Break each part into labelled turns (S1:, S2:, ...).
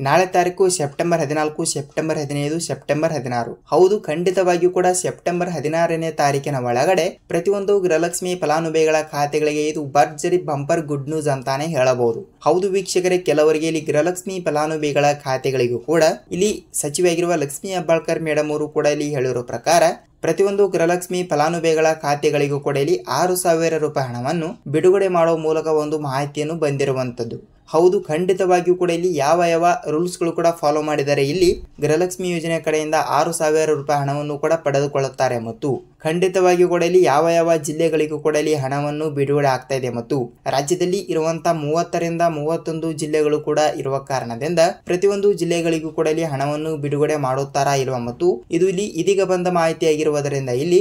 S1: ನಾಳೆ ತಾರೀಕು September 14, September 15, September 16. ಹೌದು, ಖಂಡಿತವಾಗಿಯೂ ಕೂಡ ಸೆಪ್ಟೆಂಬರ್ 16ನೇ ತಾರೀಕಿನ ಒಳಗಡೆ ಪ್ರತಿಯೊಂದು ಗೃಹಲಕ್ಷ್ಮಿ ಫಲಾನುಭವಿಗಳ ಖಾತೆಗಳಿಗೆ ಇದು ಭರ್ಜರಿ ಬಂಪರ್ ಗುಡ್ ನ್ಯೂಸ್ ಅಂತಾನೆ ಹೇಳಬಹುದು. ಹೌದು ವೀಕ್ಷಕರೇ, ಕೆಲವರಿಗೆ ಇಲ್ಲಿ ಗೃಹಲಕ್ಷ್ಮಿ ಫಲಾನುಭವಿಗಳ ಖಾತೆಗಳಿಗೂ ಕೂಡ ಇಲ್ಲಿ ಸಚಿವೆಯಾಗಿರುವ ಲಕ್ಷ್ಮಿ ಹೆಬ್ಬಾಳ್ಕರ್ ಮೇಡಮ್ ಅವರು ಕೂಡ ಇಲ್ಲಿ ಹೇಳಿರೋ ಪ್ರಕಾರ ಪ್ರತಿಯೊಂದು ಗೃಹಲಕ್ಷ್ಮಿ ಫಲಾನುಭವಿಗಳ ಖಾತೆಗಳಿಗೂ ಕೂಡ ಇಲ್ಲಿ 6,000 ರೂಪಾಯಿ ಹಣವನ್ನು ಬಿಡುಗಡೆ ಮಾಡುವ ಮೂಲಕ ಒಂದು ಮಾಹಿತಿಯನ್ನು ಬಂದಿರುವಂತದ್ದು. ಹೌದು, ಖಂಡಿತವಾಗಿಯೂ ಕೂಡ ಇಲ್ಲಿ ಯಾವ ರೂಲ್ಸ್ಗಳು ಕೂಡ ಫಾಲೋ ಮಾಡಿದರೆ ಇಲ್ಲಿ ಗೃಹಲಕ್ಷ್ಮಿ ಯೋಜನೆ ಕಡೆಯಿಂದ 6,000 ರೂಪಾಯಿ ಹಣವನ್ನು ಕೂಡ ಪಡೆದುಕೊಳ್ಳುತ್ತಾರೆ ಮತ್ತು ಖಂಡಿತವಾಗಿಯೂ ಕೂಡ ಇಲ್ಲಿ ಯಾವ ಜಿಲ್ಲೆಗಳಿಗೂ ಕೂಡ ಇಲ್ಲಿ ಹಣವನ್ನು ಬಿಡುಗಡೆ ಆಗ್ತಾ ಇದೆ ಮತ್ತು ರಾಜ್ಯದಲ್ಲಿ ಇರುವಂತಹ 30ರಿಂದ 31 ಜಿಲ್ಲೆಗಳು ಕೂಡ ಇರುವ ಕಾರಣದಿಂದ ಪ್ರತಿಯೊಂದು ಜಿಲ್ಲೆಗಳಿಗೂ ಕೂಡ ಇಲ್ಲಿ ಹಣವನ್ನು ಬಿಡುಗಡೆ ಮಾಡುತ್ತಾರಾ ಇಲ್ವಾ ಮತ್ತು ಇದು ಇಲ್ಲಿ ಇದೀಗ ಬಂದ ಮಾಹಿತಿಯಾಗಿರುವುದರಿಂದ ಇಲ್ಲಿ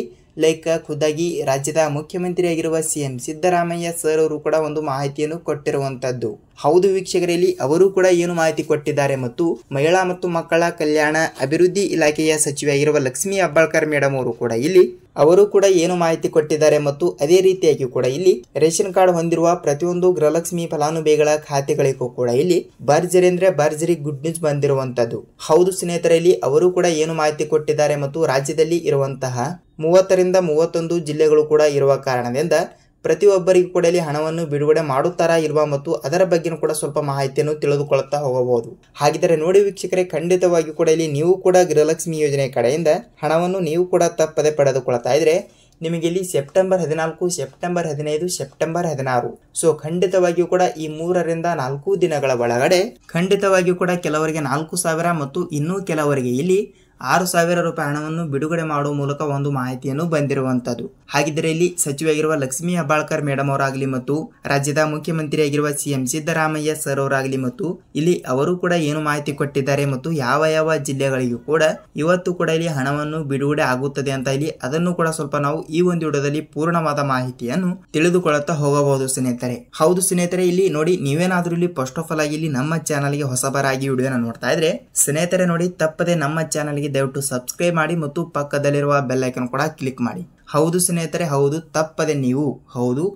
S1: ಖುದ್ದಾಗಿ ರಾಜ್ಯದ ಮುಖ್ಯಮಂತ್ರಿಯಾಗಿರುವ ಸಿಎಂ ಸಿದ್ದರಾಮಯ್ಯ ಸರ್ ಅವರು ಕೂಡ ಒಂದು ಮಾಹಿತಿಯನ್ನು ಕೊಟ್ಟಿರುವಂತದ್ದು. ಹೌದು ವೀಕ್ಷಕರಲ್ಲಿ, ಅವರು ಕೂಡ ಏನು ಮಾಹಿತಿ ಕೊಟ್ಟಿದ್ದಾರೆ ಮತ್ತು ಮಹಿಳಾ ಮತ್ತು ಮಕ್ಕಳ ಕಲ್ಯಾಣ ಅಭಿವೃದ್ಧಿ ಇಲಾಖೆಯ ಸಚಿವೆಯಾಗಿರುವ ಲಕ್ಷ್ಮಿ ಹೆಬ್ಬಾಳ್ಕರ್ ಮೇಡಮ್ ಅವರು ಕೂಡ ಇಲ್ಲಿ ಅವರು ಕೂಡ ಏನು ಮಾಹಿತಿ ಕೊಟ್ಟಿದ್ದಾರೆ ಮತ್ತು ಅದೇ ರೀತಿಯಾಗಿ ಕೂಡ ಇಲ್ಲಿ ರೇಷನ್ ಕಾರ್ಡ್ ಹೊಂದಿರುವ ಪ್ರತಿಯೊಂದು ಗೃಹಲಕ್ಷ್ಮಿ ಫಲಾನುಭವಿಗಳ ಖಾತೆಗಳಿಗೂ ಕೂಡ ಇಲ್ಲಿ ಭರ್ಜರಿ ಅಂದ್ರೆ ಭರ್ಜರಿ ಗುಡ್ ನ್ಯೂಸ್ ಬಂದಿರುವಂತದ್ದು. ಹೌದು ಸ್ನೇಹಿತರಲ್ಲಿ, ಅವರು ಕೂಡ ಏನು ಮಾಹಿತಿ ಕೊಟ್ಟಿದ್ದಾರೆ ಮತ್ತು ರಾಜ್ಯದಲ್ಲಿ ಇರುವಂತಹ 30ರಿಂದ 31 ಜಿಲ್ಲೆಗಳು ಕೂಡ ಇರುವ ಕಾರಣದಿಂದ ಪ್ರತಿಯೊಬ್ಬರಿಗೂ ಕೂಡ ಇಲ್ಲಿ ಹಣವನ್ನು ಬಿಡುಗಡೆ ಮಾಡುತ್ತಾರಾ ಇಲ್ವಾ ಮತ್ತು ಅದರ ಬಗ್ಗೆ ಕೂಡ ಸ್ವಲ್ಪ ಮಾಹಿತಿಯನ್ನು ತಿಳಿದುಕೊಳ್ಳುತ್ತಾ ಹೋಗಬಹುದು. ಹಾಗಿದ್ದರೆ ನೋಡಿ ವೀಕ್ಷಕರೇ, ಖಂಡಿತವಾಗಿ ಕೂಡ ಇಲ್ಲಿ ನೀವು ಕೂಡ ಗೃಹಲಕ್ಷ್ಮಿ ಯೋಜನೆ ಕಡೆಯಿಂದ ಹಣವನ್ನು ನೀವು ಕೂಡ ತಪ್ಪದೆ ಪಡೆದುಕೊಳ್ತಾ ಇದ್ರೆ ನಿಮಗೆ ಇಲ್ಲಿ ಸೆಪ್ಟೆಂಬರ್ 14, ಸೆಪ್ಟೆಂಬರ್ 15, ಸೆಪ್ಟೆಂಬರ್ 16 ಸೊ ಖಂಡಿತವಾಗಿಯೂ ಕೂಡ ಈ 3ರಿಂದ 4 ದಿನಗಳ ಒಳಗಡೆ ಖಂಡಿತವಾಗಿಯೂ ಕೂಡ ಕೆಲವರಿಗೆ 4,000 ಮತ್ತು ಇನ್ನೂ ಕೆಲವರಿಗೆ ಇಲ್ಲಿ 6,000 ರೂಪಾಯಿ ಹಣವನ್ನು ಬಿಡುಗಡೆ ಮಾಡುವ ಮೂಲಕ ಒಂದು ಮಾಹಿತಿಯನ್ನು ಬಂದಿರುವಂತದ್ದು. ಹಾಗಿದ್ದರೆ ಇಲ್ಲಿ ಸಚಿವೆಯಾಗಿರುವ ಲಕ್ಷ್ಮಿ ಹೆಬ್ಬಾಳ್ಕರ್ ಮೇಡಮ್ ಅವರಾಗಲಿ ಮತ್ತು ರಾಜ್ಯದ ಮುಖ್ಯಮಂತ್ರಿಯಾಗಿರುವ ಸಿಎಂ ಸಿದ್ದರಾಮಯ್ಯ ಸರ್ ಅವರಾಗಲಿ ಮತ್ತು ಇಲ್ಲಿ ಅವರು ಕೂಡ ಏನು ಮಾಹಿತಿ ಕೊಟ್ಟಿದ್ದಾರೆ ಮತ್ತು ಯಾವ ಜಿಲ್ಲೆಗಳಿಗೂ ಕೂಡ ಇವತ್ತು ಕೂಡ ಇಲ್ಲಿ ಹಣವನ್ನು ಬಿಡುಗಡೆ ಆಗುತ್ತದೆ ಅಂತ ಇಲ್ಲಿ ಅದನ್ನು ಕೂಡ ಸ್ವಲ್ಪ ನಾವು ಈ ಒಂದು ವಿಡಿಯೋದಲ್ಲಿ ಪೂರ್ಣವಾದ ಮಾಹಿತಿಯನ್ನು ತಿಳಿದುಕೊಳ್ಳುತ್ತಾ ಹೋಗಬಹುದು ಸ್ನೇಹಿತರೆ. ಹೌದು ಸ್ನೇಹಿತರೆ, ಇಲ್ಲಿ ನೋಡಿ, ನೀವೇನಾದ್ರೂ ಇಲ್ಲಿ ಫಸ್ಟ್ ಆಫ್ ಆಲ್ ಆಗಿ ಇಲ್ಲಿ ನಮ್ಮ ಚಾನಲ್ಗೆ ಹೊಸಬರಾಗಿ ವಿಡಿಯೋನ ನೋಡ್ತಾ ಇದ್ರೆ ಸ್ನೇಹಿತರೆ ನೋಡಿ, ತಪ್ಪದೆ ನಮ್ಮ ಚಾನಲ್ಗೆ ದಯವಿಟ್ಟು ಸಬ್ಸ್ಕ್ರೈಬ್ ಮಾಡಿ ಮತ್ತು ಪಕ್ಕದಲ್ಲಿರುವ ಬೆಲ್ ಐಕಾನ್ ಕೂಡ ಕ್ಲಿಕ್ ಮಾಡಿ. ಹೌದು ಸ್ನೇಹಿತರೆ, ಹೌದು ತಪ್ಪದೆ ನೀವು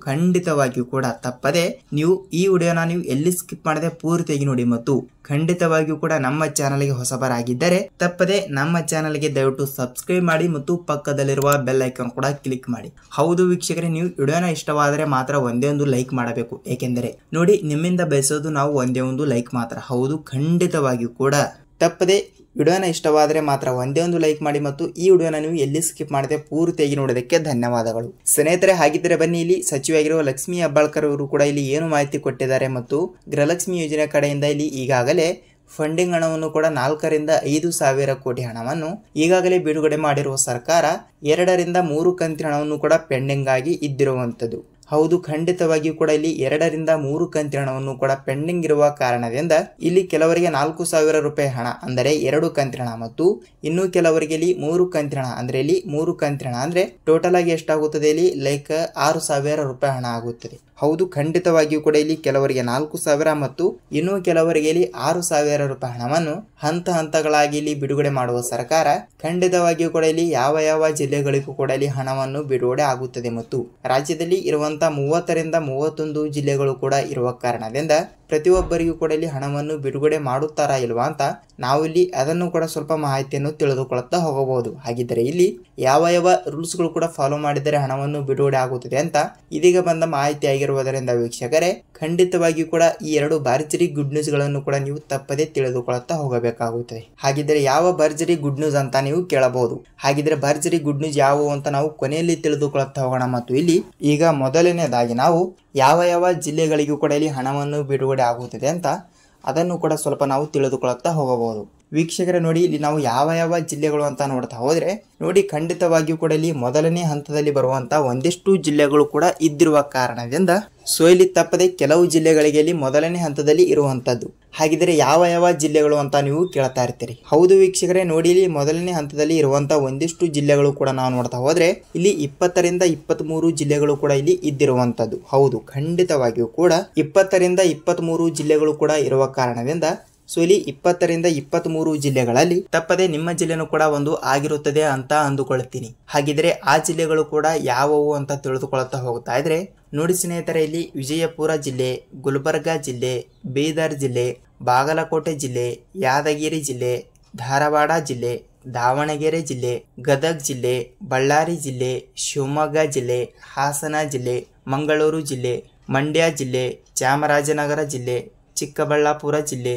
S1: ಖಂಡಿತವಾಗಿಯೂ ಕೂಡ ತಪ್ಪದೆ ನೀವು ಈ ವಿಡಿಯೋನ ನೀವು ಎಲ್ಲಿ ಸ್ಕಿಪ್ ಮಾಡದೆ ಪೂರ್ತಿಯಾಗಿ ನೋಡಿ ಮತ್ತು ಖಂಡಿತವಾಗಿಯೂ ಕೂಡ ನಮ್ಮ ಚಾನಲ್ಗೆ ಹೊಸಬರಾಗಿದ್ದರೆ ತಪ್ಪದೆ ನಮ್ಮ ಚಾನಲ್ಗೆ ದಯವಿಟ್ಟು ಸಬ್ಸ್ಕ್ರೈಬ್ ಮಾಡಿ ಮತ್ತು ಪಕ್ಕದಲ್ಲಿರುವ ಬೆಲ್ ಐಕಾನ್ ಕೂಡ ಕ್ಲಿಕ್ ಮಾಡಿ. ಹೌದು ವೀಕ್ಷಕರೇ, ನೀವು ವಿಡಿಯೋನ ಇಷ್ಟವಾದರೆ ಮಾತ್ರ ಒಂದೇ ಒಂದು ಲೈಕ್ ಮಾಡಬೇಕು. ಏಕೆಂದರೆ ನೋಡಿ, ನಿಮ್ಮಿಂದ ಬಯಸೋದು ನಾವು ಒಂದೇ ಒಂದು ಲೈಕ್ ಮಾತ್ರ. ಹೌದು, ಖಂಡಿತವಾಗಿಯೂ ಕೂಡ ತಪ್ಪದೆ ವಿಡಿಯೋನ ಇಷ್ಟವಾದರೆ ಮಾತ್ರ ಒಂದೇ ಒಂದು ಲೈಕ್ ಮಾಡಿ ಮತ್ತು ಈ ವಿಡಿಯೋನ ನೀವು ಎಲ್ಲಿ ಸ್ಕಿಪ್ ಮಾಡದೆ ಪೂರ್ತಿಯಾಗಿ ನೋಡೋದಕ್ಕೆ ಧನ್ಯವಾದಗಳು ಸ್ನೇಹಿತರೆ. ಹಾಗಿದ್ದರೆ ಬನ್ನಿ, ಇಲ್ಲಿ ಸಚಿವೆಯಾಗಿರುವ ಲಕ್ಷ್ಮಿ ಹೆಬ್ಬಾಳ್ಕರ್ ಅವರು ಕೂಡ ಇಲ್ಲಿ ಏನು ಮಾಹಿತಿ ಕೊಟ್ಟಿದ್ದಾರೆ ಮತ್ತು ಗೃಹಲಕ್ಷ್ಮಿ ಯೋಜನೆ ಕಡೆಯಿಂದ ಇಲ್ಲಿ ಈಗಾಗಲೇ ಫಂಡಿಂಗ್ ಹಣವನ್ನು ಕೂಡ 4ರಿಂದ 5,000 ಕೋಟಿ ಹಣವನ್ನು ಈಗಾಗಲೇ ಬಿಡುಗಡೆ ಮಾಡಿರುವ ಸರ್ಕಾರ 2ರಿಂದ 3 ಕಂತಿನ ಹಣವನ್ನು ಕೂಡ ಪೆಂಡಿಂಗ್ ಆಗಿ ಇದ್ದಿರುವಂತದ್ದು. ಹೌದು, ಖಂಡಿತವಾಗಿಯೂ ಕೂಡ ಇಲ್ಲಿ 2ರಿಂದ 3 ಕಂತಿನ ಹಣವನ್ನು ಕೂಡ ಪೆಂಡಿಂಗ್ ಇರುವ ಕಾರಣದಿಂದ ಇಲ್ಲಿ ಕೆಲವರಿಗೆ 4,000 ರೂಪಾಯಿ ಹಣ ಅಂದರೆ 2 ಕಂತಿನ ಹಣ ಮತ್ತು ಇನ್ನು ಕೆಲವರಿಗೆ ಇಲ್ಲಿ 3 ಕಂತಿನ ಹಣ ಅಂದ್ರೆ ಇಲ್ಲಿ 3 ಕಂತಿನ ಹಣ ಅಂದ್ರೆ ಟೋಟಲ್ ಆಗಿ ಎಷ್ಟಾಗುತ್ತದೆ ಇಲ್ಲಿ 6,000 ರೂಪಾಯಿ ಹಣ ಆಗುತ್ತದೆ. ಹೌದು, ಖಂಡಿತವಾಗಿಯೂ ಕೂಡ ಇಲ್ಲಿ ಕೆಲವರಿಗೆ 4,000 ಮತ್ತು ಇನ್ನು ಕೆಲವರಿಗೆ ಇಲ್ಲಿ 6,000 ರೂಪಾಯಿ ಹಣವನ್ನು ಹಂತಗಳಾಗಿ ಇಲ್ಲಿ ಬಿಡುಗಡೆ ಮಾಡುವ ಸರ್ಕಾರ ಖಂಡಿತವಾಗಿಯೂ ಕೂಡ ಇಲ್ಲಿ ಯಾವ ಜಿಲ್ಲೆಗಳಿಗೂ ಕೂಡ ಇಲ್ಲಿ ಹಣವನ್ನು ಬಿಡುಗಡೆ ಆಗುತ್ತದೆ ಮತ್ತು ರಾಜ್ಯದಲ್ಲಿ ಇರುವಂತಹ 30ರಿಂದ 31 ಜಿಲ್ಲೆಗಳು ಕೂಡ ಇರುವ ಕಾರಣದಿಂದ ಪ್ರತಿಯೊಬ್ಬರಿಗೂ ಕೂಡ ಇಲ್ಲಿ ಹಣವನ್ನು ಬಿಡುಗಡೆ ಮಾಡುತ್ತಾರಾ ಇಲ್ವಾ ಅಂತ ನಾವು ಇಲ್ಲಿ ಅದನ್ನು ಕೂಡ ಸ್ವಲ್ಪ ಮಾಹಿತಿಯನ್ನು ತಿಳಿದುಕೊಳ್ಳುತ್ತಾ ಹೋಗಬಹುದು. ಹಾಗಿದ್ದರೆ ಇಲ್ಲಿ ಯಾವ ರೂಲ್ಸ್ಗಳು ಕೂಡ ಫಾಲೋ ಮಾಡಿದರೆ ಹಣವನ್ನು ಬಿಡುಗಡೆ ಆಗುತ್ತದೆ ಅಂತ ಇದೀಗ ಬಂದ ಮಾಹಿತಿ ಆಗಿರುವುದರಿಂದ ವೀಕ್ಷಕರೇ ಖಂಡಿತವಾಗಿಯೂ ಕೂಡ ಈ 2 ಭರ್ಜರಿ ಗುಡ್ ನ್ಯೂಸ್ ಗಳನ್ನು ಕೂಡ ನೀವು ತಪ್ಪದೆ ತಿಳಿದುಕೊಳ್ಳುತ್ತಾ ಹೋಗಬೇಕಾಗುತ್ತದೆ. ಹಾಗಿದ್ದರೆ ಯಾವ ಭರ್ಜರಿ ಗುಡ್ ನ್ಯೂಸ್ ಅಂತ ನೀವು ಕೇಳಬಹುದು. ಹಾಗಿದ್ರೆ ಭರ್ಜರಿ ಗುಡ್ ನ್ಯೂಸ್ ಯಾವುವು ಅಂತ ನಾವು ಕೊನೆಯಲ್ಲಿ ತಿಳಿದುಕೊಳ್ಳುತ್ತಾ ಹೋಗೋಣ ಮತ್ತು ಇಲ್ಲಿ ಈಗ ಮೊದಲನೇದಾಗಿ ನಾವು ಯಾವ ಜಿಲ್ಲೆಗಳಿಗೂ ಕೂಡ ಇಲ್ಲಿ ಹಣವನ್ನು ಬಿಡುಗಡೆ ಆಗುತ್ತದೆ ಅಂತ ಅದನ್ನು ಕೂಡ ಸ್ವಲ್ಪ ನಾವು ತಿಳಿದುಕೊಳ್ಳುತ್ತಾ ಹೋಗಬಹುದು. ವೀಕ್ಷಕರೇ ನೋಡಿ, ಇಲ್ಲಿ ನಾವು ಯಾವ ಜಿಲ್ಲೆಗಳು ಅಂತ ನೋಡ್ತಾ ಹೋದ್ರೆ ನೋಡಿ, ಖಂಡಿತವಾಗಿಯೂ ಕೂಡ ಇಲ್ಲಿ ಮೊದಲನೇ ಹಂತದಲ್ಲಿ ಬರುವಂತಹ ಒಂದಿಷ್ಟು ಜಿಲ್ಲೆಗಳು ಕೂಡ ಇದ್ದಿರುವ ಕಾರಣದಿಂದ ಸೊ ಇಲ್ಲಿ ತಪ್ಪದೆ ಕೆಲವು ಜಿಲ್ಲೆಗಳಿಗೆ ಇಲ್ಲಿ ಮೊದಲನೇ ಹಂತದಲ್ಲಿ ಇರುವಂತದ್ದು. ಹಾಗಿದ್ರೆ ಯಾವ ಜಿಲ್ಲೆಗಳು ಅಂತ ನೀವು ಕೇಳ್ತಾ ಇರ್ತೀರಿ. ಹೌದು ವೀಕ್ಷಕರೇ ನೋಡಿ, ಇಲ್ಲಿ ಮೊದಲನೇ ಹಂತದಲ್ಲಿ ಇರುವಂತಹ ಒಂದಿಷ್ಟು ಜಿಲ್ಲೆಗಳು ಕೂಡ ನಾವು ನೋಡ್ತಾ ಹೋದ್ರೆ ಇಲ್ಲಿ 20ರಿಂದ 23 ಜಿಲ್ಲೆಗಳು ಕೂಡ ಇಲ್ಲಿ ಇದ್ದಿರುವಂತದ್ದು. ಹೌದು, ಖಂಡಿತವಾಗಿಯೂ ಕೂಡ 20ರಿಂದ 23 ಜಿಲ್ಲೆಗಳು ಕೂಡ ಇರುವ ಕಾರಣದಿಂದ ಸೊ ಇಲ್ಲಿ 20ರಿಂದ 23 ಜಿಲ್ಲೆಗಳಲ್ಲಿ ತಪ್ಪದೆ ನಿಮ್ಮ ಜಿಲ್ಲೆನೂ ಕೂಡ ಒಂದು ಆಗಿರುತ್ತದೆ ಅಂತ ಅಂದುಕೊಳ್ಳುತ್ತೀನಿ. ಹಾಗಿದ್ರೆ ಆ ಜಿಲ್ಲೆಗಳು ಕೂಡ ಯಾವುವು ಅಂತ ತಿಳಿದುಕೊಳ್ಳುತ್ತಾ ಹೋಗ್ತಾ ಇದ್ರೆ ನೋಡಿ ಸ್ನೇಹಿತರೆ, ಇಲ್ಲಿ ವಿಜಯಪುರ ಜಿಲ್ಲೆ, ಗುಲ್ಬರ್ಗಾ ಜಿಲ್ಲೆ, ಬೀದರ್ ಜಿಲ್ಲೆ, ಬಾಗಲಕೋಟೆ ಜಿಲ್ಲೆ, ಯಾದಗಿರಿ ಜಿಲ್ಲೆ, ಧಾರವಾಡ ಜಿಲ್ಲೆ, ದಾವಣಗೆರೆ ಜಿಲ್ಲೆ, ಗದಗ್ ಜಿಲ್ಲೆ, ಬಳ್ಳಾರಿ ಜಿಲ್ಲೆ, ಶಿವಮೊಗ್ಗ ಜಿಲ್ಲೆ, ಹಾಸನ ಜಿಲ್ಲೆ, ಮಂಗಳೂರು ಜಿಲ್ಲೆ, ಮಂಡ್ಯ ಜಿಲ್ಲೆ, ಚಾಮರಾಜನಗರ ಜಿಲ್ಲೆ, ಚಿಕ್ಕಬಳ್ಳಾಪುರ ಜಿಲ್ಲೆ,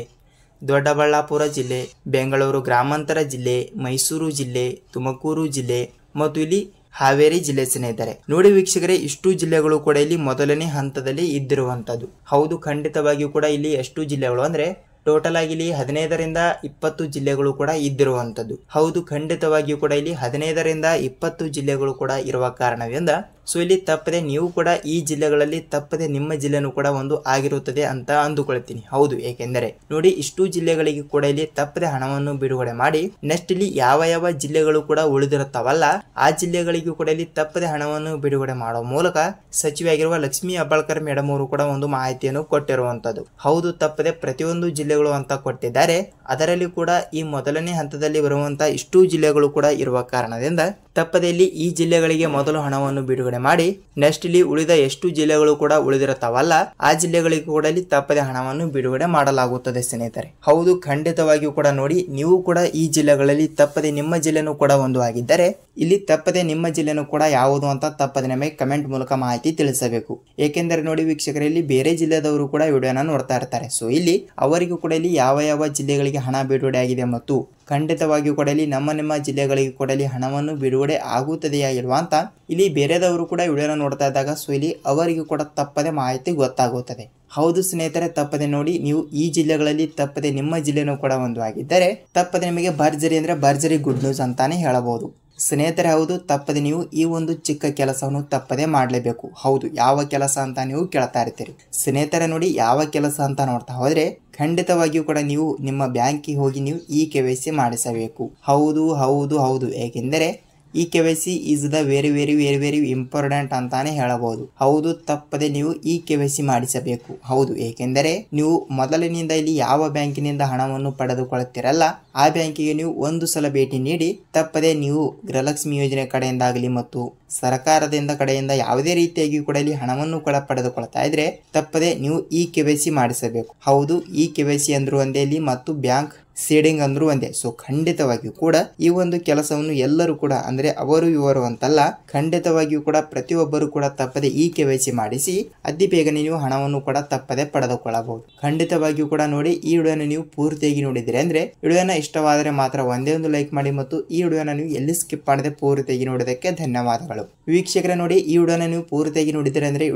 S1: ದೊಡ್ಡಬಳ್ಳಾಪುರ ಜಿಲ್ಲೆ, ಬೆಂಗಳೂರು ಗ್ರಾಮಾಂತರ ಜಿಲ್ಲೆ, ಮೈಸೂರು ಜಿಲ್ಲೆ, ತುಮಕೂರು ಜಿಲ್ಲೆ ಮತ್ತು ಇಲ್ಲಿ ಹಾವೇರಿ ಜಿಲ್ಲೆ ಸ್ನೇಹಿತರೆ. ನೋಡಿ ವೀಕ್ಷಕರೇ, ಇಷ್ಟು ಜಿಲ್ಲೆಗಳು ಕೂಡ ಇಲ್ಲಿ ಮೊದಲನೇ ಹಂತದಲ್ಲಿ ಇದ್ದಿರುವಂತದ್ದು. ಹೌದು, ಖಂಡಿತವಾಗಿಯೂ ಕೂಡ ಇಲ್ಲಿ ಎಷ್ಟು ಜಿಲ್ಲೆಗಳು ಅಂದ್ರೆ ಟೋಟಲ್ ಆಗಿ ಇಲ್ಲಿ 15ರಿಂದ 20 ಜಿಲ್ಲೆಗಳು ಕೂಡ ಇದ್ದಿರುವಂತದ್ದು. ಹೌದು, ಖಂಡಿತವಾಗಿಯೂ ಕೂಡ ಇಲ್ಲಿ 15ರಿಂದ 20 ಜಿಲ್ಲೆಗಳು ಕೂಡ ಇರುವ ಕಾರಣದಿಂದ ಸೊ ಇಲ್ಲಿ ತಪ್ಪದೆ ನೀವು ಕೂಡ ಈ ಜಿಲ್ಲೆಗಳಲ್ಲಿ ತಪ್ಪದೆ ನಿಮ್ಮ ಜಿಲ್ಲೆನೂ ಕೂಡ ಒಂದು ಆಗಿರುತ್ತದೆ ಅಂತ ಅಂದುಕೊಳ್ತೀನಿ. ಹೌದು, ಏಕೆಂದರೆ ನೋಡಿ ಇಷ್ಟು ಜಿಲ್ಲೆಗಳಿಗೆ ಕೂಡ ಇಲ್ಲಿ ತಪ್ಪದೆ ಹಣವನ್ನು ಬಿಡುಗಡೆ ಮಾಡಿ ನೆಕ್ಸ್ಟ್ ಇಲ್ಲಿ ಯಾವ ಯಾವ ಜಿಲ್ಲೆಗಳು ಕೂಡ ಉಳಿದಿರುತ್ತವಲ್ಲ ಆ ಜಿಲ್ಲೆಗಳಿಗೂ ಕೂಡ ಇಲ್ಲಿ ತಪ್ಪದೆ ಹಣವನ್ನು ಬಿಡುಗಡೆ ಮಾಡುವ ಮೂಲಕ ಸಚಿವೆಯಾಗಿರುವ ಲಕ್ಷ್ಮೀ ಹೆಬ್ಬಾಳ್ಕರ್ ಮೇಡಮ್ ಅವರು ಕೂಡ ಒಂದು ಮಾಹಿತಿಯನ್ನು ಕೊಟ್ಟಿರುವಂತದ್ದು. ಹೌದು, ತಪ್ಪದೆ ಪ್ರತಿಯೊಂದು ಜಿಲ್ಲೆಗಳು ಅಂತ ಕೊಟ್ಟಿದ್ದಾರೆ. ಅದರಲ್ಲಿ ಕೂಡ ಈ ಮೊದಲನೇ ಹಂತದಲ್ಲಿ ಬರುವಂತಹ ಇಷ್ಟು ಜಿಲ್ಲೆಗಳು ಕೂಡ ಇರುವ ಕಾರಣದಿಂದ ತಪ್ಪದೆ ಇಲ್ಲಿ ಈ ಜಿಲ್ಲೆಗಳಿಗೆ ಮೊದಲು ಹಣವನ್ನು ಬಿಡುಗಡೆ ಮಾಡಿ ನೆಕ್ಸ್ಟ್ ಇಲ್ಲಿ ಉಳಿದ ಎಷ್ಟು ಜಿಲ್ಲೆಗಳು ಕೂಡ ಉಳಿದಿರುತ್ತವಲ್ಲ ಆ ಜಿಲ್ಲೆಗಳಿಗೂ ಕೂಡ ಇಲ್ಲಿ ತಪ್ಪದೆ ಹಣವನ್ನು ಬಿಡುಗಡೆ ಮಾಡಲಾಗುತ್ತದೆ ಸ್ನೇಹಿತರೆ. ಹೌದು, ಖಂಡಿತವಾಗಿಯೂ ಕೂಡ ನೋಡಿ ನೀವು ಕೂಡ ಈ ಜಿಲ್ಲೆಗಳಲ್ಲಿ ತಪ್ಪದೆ ನಿಮ್ಮ ಜಿಲ್ಲೆನೂ ಕೂಡ ಒಂದು ಆಗಿದ್ದರೆ ಇಲ್ಲಿ ತಪ್ಪದೆ ನಿಮ್ಮ ಜಿಲ್ಲೆನೂ ಕೂಡ ಯಾವುದು ಅಂತ ತಪ್ಪದೆ ನಮಗೆ ಕಮೆಂಟ್ ಮೂಲಕ ಮಾಹಿತಿ ತಿಳಿಸಬೇಕು. ಏಕೆಂದರೆ ನೋಡಿ ವೀಕ್ಷಕರಲ್ಲಿ ಬೇರೆ ಜಿಲ್ಲೆದವರು ಕೂಡ ವಿಡಿಯೋನ ನೋಡ್ತಾ ಇರ್ತಾರೆ. ಸೊ ಇಲ್ಲಿ ಅವರಿಗೂ ಕೂಡ ಇಲ್ಲಿ ಯಾವ ಯಾವ ಜಿಲ್ಲೆಗಳಿಗೆ ಹಣ ಬಿಡುಗಡೆ ಆಗಿದೆ ಮತ್ತು ಖಂಡಿತವಾಗಿಯೂ ಕೂಡ ಇಲ್ಲಿ ನಿಮ್ಮ ಜಿಲ್ಲೆಗಳಿಗೆ ಕೂಡ ಇಲ್ಲಿ ಹಣವನ್ನು ಬಿಡುಗಡೆ ಆಗುತ್ತದೆಯಾ ಇಲ್ವಾ ಅಂತ ಇಲ್ಲಿ ಬೇರೆದವರು ಕೂಡ ವಿಡಿಯೋನ ನೋಡ್ತಾ ಇದ್ದಾಗ ಸೊ ಇಲ್ಲಿ ಅವರಿಗೂ ಕೂಡ ತಪ್ಪದೆ ಮಾಹಿತಿ ಗೊತ್ತಾಗುತ್ತದೆ. ಹೌದು ಸ್ನೇಹಿತರೆ, ತಪ್ಪದೆ ನೋಡಿ ನೀವು ಈ ಜಿಲ್ಲೆಗಳಲ್ಲಿ ತಪ್ಪದೆ ನಿಮ್ಮ ಜಿಲ್ಲೆನೂ ಕೂಡ ಒಂದು ಆಗಿದ್ದರೆ ತಪ್ಪದೆ ನಿಮಗೆ ಭರ್ಜರಿ ಅಂದ್ರೆ ಭರ್ಜರಿ ಗುಡ್ ನ್ಯೂಸ್ ಅಂತಾನೆ ಹೇಳಬಹುದು ಸ್ನೇಹಿತರೆ. ಹೌದು, ತಪ್ಪದೆ ನೀವು ಈ ಒಂದು ಚಿಕ್ಕ ಕೆಲಸವನ್ನು ತಪ್ಪದೆ ಮಾಡಲೇಬೇಕು. ಹೌದು, ಯಾವ ಕೆಲಸ ಅಂತ ನೀವು ಕೇಳ್ತಾ ಇರ್ತೀರಿ ಸ್ನೇಹಿತರೆ. ನೋಡಿ ಯಾವ ಕೆಲಸ ಅಂತ ನೋಡ್ತಾ ಹೋದ್ರೆ ಖಂಡಿತವಾಗಿಯೂ ಕೂಡ ನೀವು ನಿಮ್ಮ ಬ್ಯಾಂಕಿಗೆ ಹೋಗಿ ನೀವು ಈ KYC ಮಾಡಿಸಬೇಕು. ಹೌದು ಹೌದು ಹೌದು, ಏಕೆಂದರೆ ಈ KYC is the very very very very important ಅಂತಾನೆ ಹೇಳಬಹುದು. ಹೌದು, ತಪ್ಪದೆ ನೀವು ಈ KYC ಮಾಡಿಸಬೇಕು. ಹೌದು, ಏಕೆಂದರೆ ನೀವು ಮೊದಲಿನಿಂದ ಇಲ್ಲಿ ಯಾವ ಬ್ಯಾಂಕಿನಿಂದ ಹಣವನ್ನು ಪಡೆದುಕೊಳ್ಳುತ್ತೀರಲ್ಲ ಆ ಬ್ಯಾಂಕಿಗೆ ನೀವು ಒಂದು ಸಲ ಭೇಟಿ ನೀಡಿ ತಪ್ಪದೆ ನೀವು ಗೃಹಲಕ್ಷ್ಮಿ ಯೋಜನೆ ಕಡೆಯಿಂದಾಗಲಿ ಮತ್ತು ಸರ್ಕಾರದಿಂದ ಕಡೆಯಿಂದ ಯಾವುದೇ ರೀತಿಯಾಗಿ ಕೂಡ ಇಲ್ಲಿ ಹಣವನ್ನು ಕೂಡ ಪಡೆದುಕೊಳ್ತಾ ಇದ್ರೆ ತಪ್ಪದೆ ನೀವು ಈ KYC ಮಾಡಿಸಬೇಕು. ಹೌದು, ಈ KYC ಅಂದ್ರೂ ಒಂದೇ ಇಲ್ಲಿ ಮತ್ತು ಬ್ಯಾಂಕ್ ಸೀಡಿಂಗ್ ಅಂದ್ರೂ ಒಂದೇ. ಸೊ ಖಂಡಿತವಾಗಿಯೂ ಕೂಡ ಈ ಒಂದು ಕೆಲಸವನ್ನು ಎಲ್ಲರೂ ಕೂಡ ಅಂದ್ರೆ ಅವರು ಇವರು ಅಂತಲ್ಲ, ಖಂಡಿತವಾಗಿಯೂ ಕೂಡ ಪ್ರತಿಯೊಬ್ಬರು ಕೂಡ ತಪ್ಪದೆ ಈ KYC ಮಾಡಿಸಿ ಅತಿ ಬೇಗನೆ ನೀವು ಹಣವನ್ನು ಕೂಡ ತಪ್ಪದೆ ಪಡೆದುಕೊಳ್ಳಬಹುದು. ಖಂಡಿತವಾಗಿಯೂ ಕೂಡ ನೋಡಿ ಈ ವಿಡಿಯೋನ ನೀವು ಪೂರ್ತಿಯಾಗಿ ನೋಡಿದ್ರೆ ಅಂದ್ರೆ ವಿಡಿಯೋನ ಇಷ್ಟವಾದರೆ ಮಾತ್ರ ಒಂದೇ ಒಂದು ಲೈಕ್ ಮಾಡಿ ಮತ್ತು ಈ ವಿಡಿಯೋನ ನೀವು ಎಲ್ಲಿ ಸ್ಕಿಪ್ ಮಾಡದೆ ಪೂರ್ತಿಯಾಗಿ ನೋಡೋದಕ್ಕೆ ಧನ್ಯವಾದಗಳು. ವೀಕ್ಷಕರೇ, ನೋಡಿ ಈ ವಿಡಿಯೋನ ನೀವು ಪೂರ್ತಿಯಾಗಿ ನೋಡಿದ್ರೆ ಅಂದ್ರೆ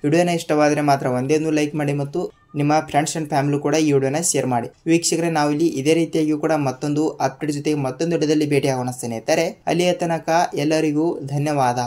S1: ವಿಡಿಯೋನ ಇಷ್ಟವಾದರೆ ಮಾತ್ರ ಒಂದೇ ಒಂದು ಲೈಕ್ ಮಾಡಿ ಮತ್ತು ನಿಮ್ಮ ಫ್ರೆಂಡ್ಸ್ ಅಂಡ್ ಫ್ಯಾಮಿಲಿ ಕೂಡ ಈ ವಿಡಿಯೋನ ಶೇರ್ ಮಾಡಿ. ವೀಕ್ಷಕರೇ, ನಾವಿಲ್ಲಿ ಇದೇ ರೀತಿಯಾಗಿ ಕೂಡ ಮತ್ತೊಂದು ಅಪ್ಡೇಟ್ ಜೊತೆಗೆ ಮತ್ತೊಂದು ವಿಡಿಯೋದಲ್ಲಿ ಭೇಟಿ ಆಗೋಣ ಸ್ನೇಹಿತರೆ. ಅಲ್ಲಿಯ ತನಕ ಎಲ್ಲರಿಗೂ ಧನ್ಯವಾದ.